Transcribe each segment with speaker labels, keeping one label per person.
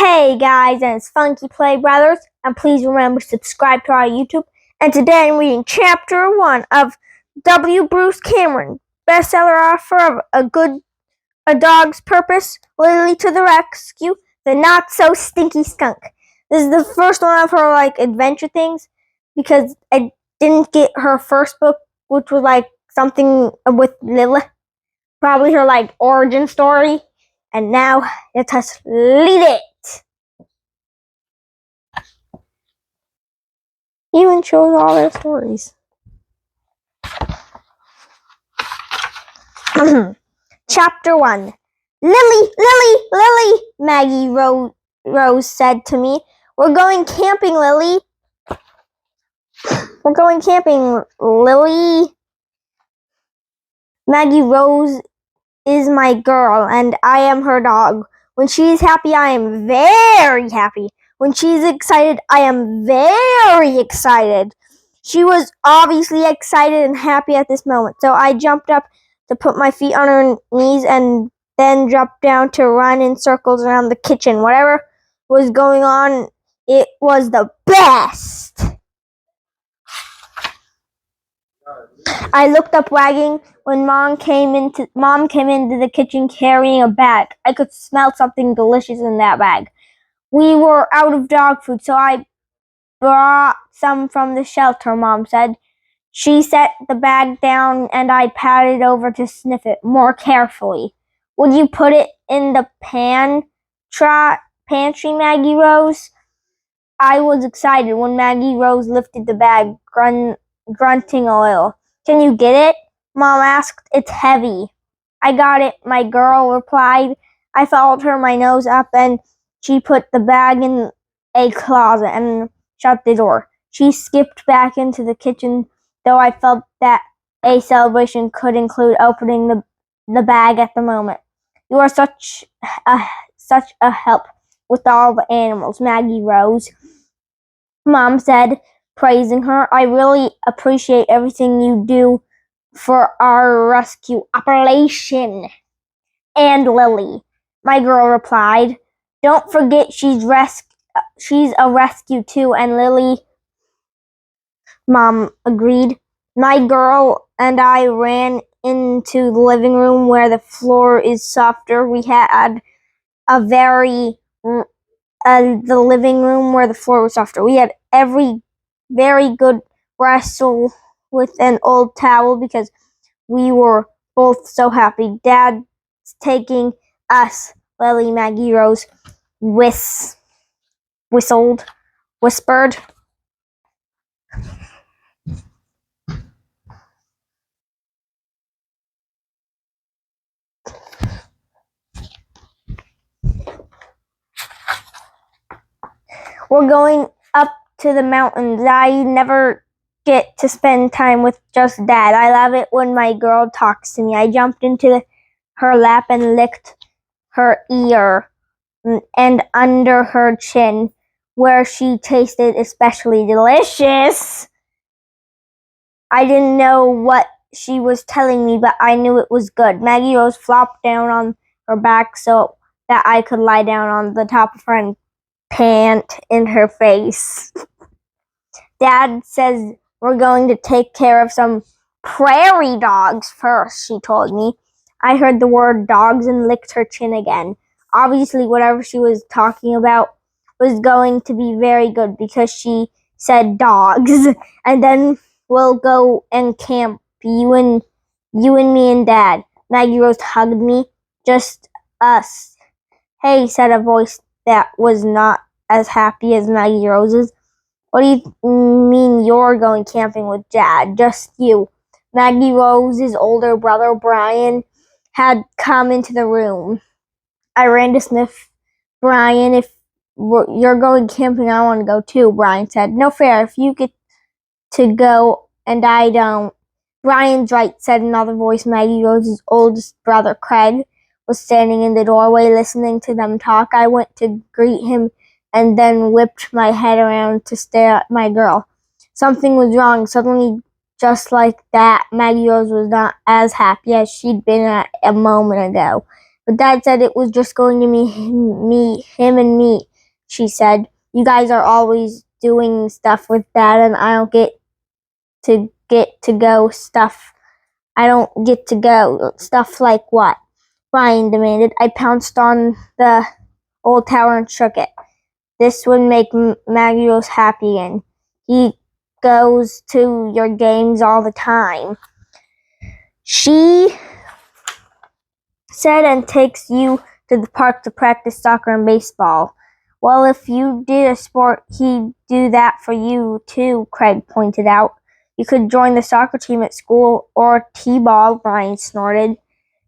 Speaker 1: Hey guys, and it's Funky Play Brothers, and please remember to subscribe to our YouTube. And today I'm reading Chapter 1 of W. Bruce Cameron, bestseller author of A Dog's Purpose, Lily to the Rescue, The Not-So-Stinky Skunk. This is the first one of her adventure things, because I didn't get her first book, which was something with Lily, probably her origin story, and now let us read it. Even shows all their stories. Chapter 1. Lily, Maggie Rose said to me. We're going camping, Lily. We're going camping, Lily. Maggie Rose is my girl, and I am her dog. When she is happy, I am very happy. When she's excited, I am very excited. She was obviously excited and happy at this moment, so I jumped up to put my feet on her knees and then dropped down to run in circles around the kitchen. Whatever was going on, it was the best. I looked up wagging when Mom came into the kitchen carrying a bag. I could smell something delicious in that bag. We were out of dog food, so I brought some from the shelter, Mom said. She set the bag down and I patted over to sniff it more carefully. Would you put it in the pantry, Maggie Rose? I was excited when Maggie Rose lifted the bag, grunting a little. Can you get it? Mom asked. It's heavy. I got it, my girl replied. I followed her my nose up and she put the bag in a closet and shut the door. She skipped back into the kitchen, though I felt that a celebration could include opening the bag at the moment. You are such a help with all the animals, Maggie Rose, Mom said, praising her. I really appreciate everything you do for our rescue operation. And Lily, my girl replied. Don't forget she's a rescue too, and Lily, Mom agreed. My girl and I ran into the living room where the floor is softer. We had the living room where the floor was softer. We had every very good wrestle with an old towel because we were both so happy. Dad's taking us, Lily, Maggie Rose whispered. We're going up to the mountains. I never get to spend time with just Dad. I love it when my girl talks to me. I jumped into her lap and licked her ear and under her chin, where she tasted especially delicious. I didn't know what she was telling me, but I knew it was good. Maggie Rose flopped down on her back so that I could lie down on the top of her and pant in her face. Dad says we're going to take care of some prairie dogs first, she told me. I heard the word dogs and licked her chin again. Obviously, whatever she was talking about was going to be very good because she said dogs. And then we'll go and camp, you and me and Dad. Maggie Rose hugged me. Just us. Hey, said a voice that was not as happy as Maggie Rose's. What do you mean you're going camping with Dad? Just you. Maggie Rose's older brother, Brian, had come into the room. I ran to sniff Brian. If you're going camping, I want to go too, Brian said. No fair, if you get to go and I don't. Brian's right, said another voice. Maggie Rose's oldest brother, Craig, was standing in the doorway listening to them talk. I went to greet him and then whipped my head around to stare at my girl. Something was wrong. Suddenly, just like that, Maggie Rose was not as happy as she'd been a moment ago. But Dad said it was just going to be him and me. she said. You guys are always doing stuff with Dad, and I don't get to go stuff. I don't get to go. Stuff like what? Brian demanded. I pounced on the old tower and shook it. This would make Maggie Rose happy again. He goes to your games all the time, she said, and takes you to the park to practice soccer and baseball. Well, if you did a sport, he'd do that for you too, Craig pointed out. You could join the soccer team at school or T-ball, Brian snorted.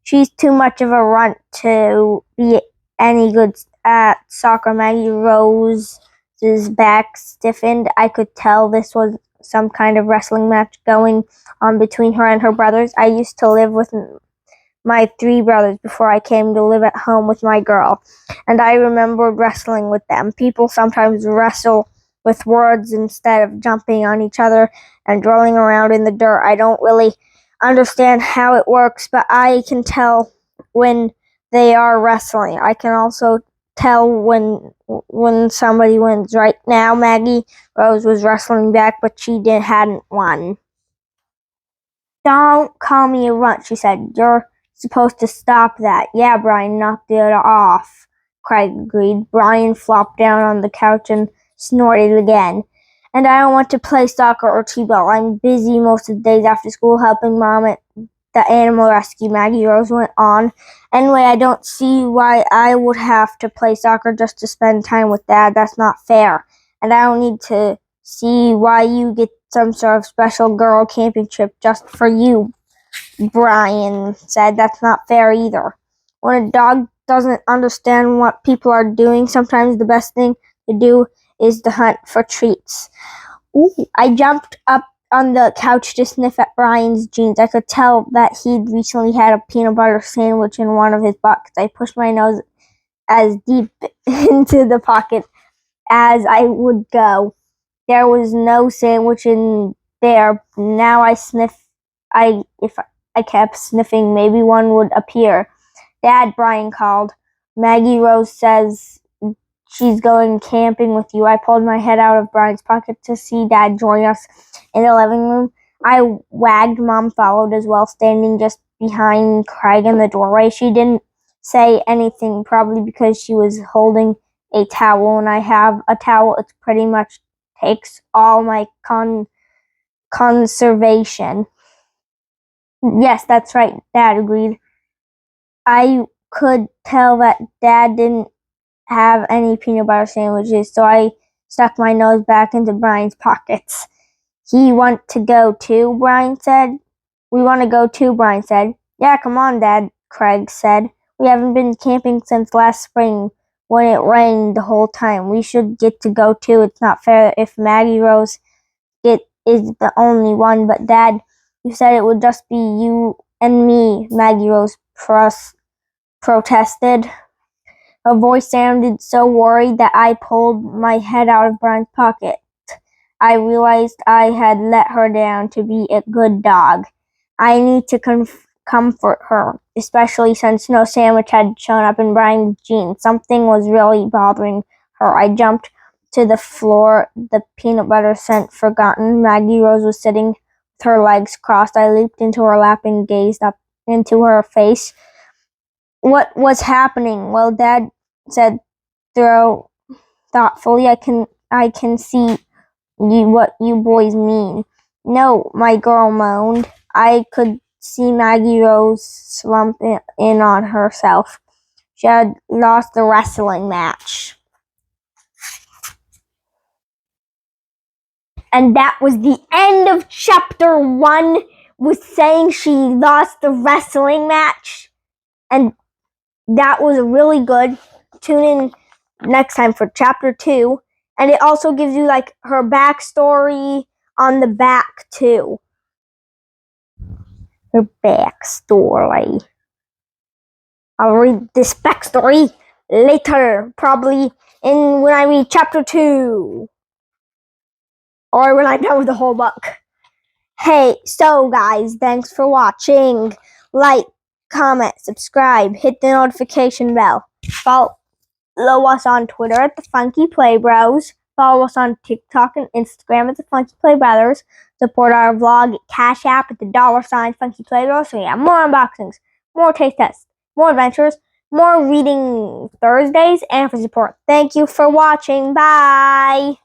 Speaker 1: She's too much of a runt to be any good at soccer. Maggie Rose's back stiffened. I could tell this was some kind of wrestling match going on between her and her brothers. I used to live with my 3 brothers before I came to live at home with my girl, and I remembered wrestling with them. People sometimes wrestle with words instead of jumping on each other and rolling around in the dirt. I don't really understand how it works, but I can tell when they are wrestling. I can also tell when somebody wins. Right now, Maggie Rose was wrestling back, but she hadn't won. Don't call me a runt, she said. You're supposed to stop that. Yeah, Brian knocked it off, Craig agreed. Brian flopped down on the couch and snorted again. And I don't want to play soccer or t-ball. I'm busy most of the days after school helping Mom at the animal rescue, Maggie Rose went on. Anyway, I don't see why I would have to play soccer just to spend time with Dad. That's not fair. And I don't need to see why you get some sort of special girl camping trip just for you, Brian said. That's not fair either. When a dog doesn't understand what people are doing, sometimes the best thing to do is to hunt for treats. Ooh, I jumped up on the couch to sniff at Brian's jeans. I could tell that he'd recently had a peanut butter sandwich in one of his buckets. I pushed my nose as deep into the pocket as I would go. There was no sandwich in there. Now if I kept sniffing, maybe one would appear. Dad, Brian called. Maggie Rose says she's going camping with you. I pulled my head out of Brian's pocket to see Dad join us in the living room. I wagged. Mom followed as well, standing just behind Craig in the doorway. She didn't say anything, probably because she was holding a towel, and I have a towel. It pretty much takes all my conservation. Yes, that's right, Dad agreed. I could tell that Dad didn't have any peanut butter sandwiches, so I stuck my nose back into Brian's pockets. He want to go too, Brian said. We want to go too, Brian said. Yeah, come on, Dad, Craig said. We haven't been camping since last spring when it rained the whole time. We should get to go too. It's not fair if Maggie Rose is the only one, but Dad, you said it would just be you and me, Maggie Rose protested. Her voice sounded so worried that I pulled my head out of Brian's pocket. I realized I had let her down to be a good dog. I need to comfort her, especially since no sandwich had shown up in Brian's jeans. Something was really bothering her. I jumped to the floor, the peanut butter scent forgotten. Maggie Rose was sitting with her legs crossed. I leaped into her lap and gazed up into her face. What was happening? Well, Dad said thoughtfully, I can see what you boys mean. No, my girl moaned. I could see Maggie Rose slump in on herself. She had lost the wrestling match. And that was the end of chapter 1, with saying she lost the wrestling match. And that was really good. Tune in next time for chapter 2. And it also gives you like her backstory on the back too. Her backstory. I'll read this backstory later, probably when I read chapter 2. Or when I'm done with the whole book. Hey, so guys, thanks for watching. Like, comment, subscribe, hit the notification bell. Follow Follow us on Twitter at the Funky Play Bros. Follow us on TikTok and Instagram at the Funky Play Brothers. Support our vlog at Cash App at the $ Funky Play Bros. So we have more unboxings, more taste tests, more adventures, more reading Thursdays, and for support. Thank you for watching. Bye.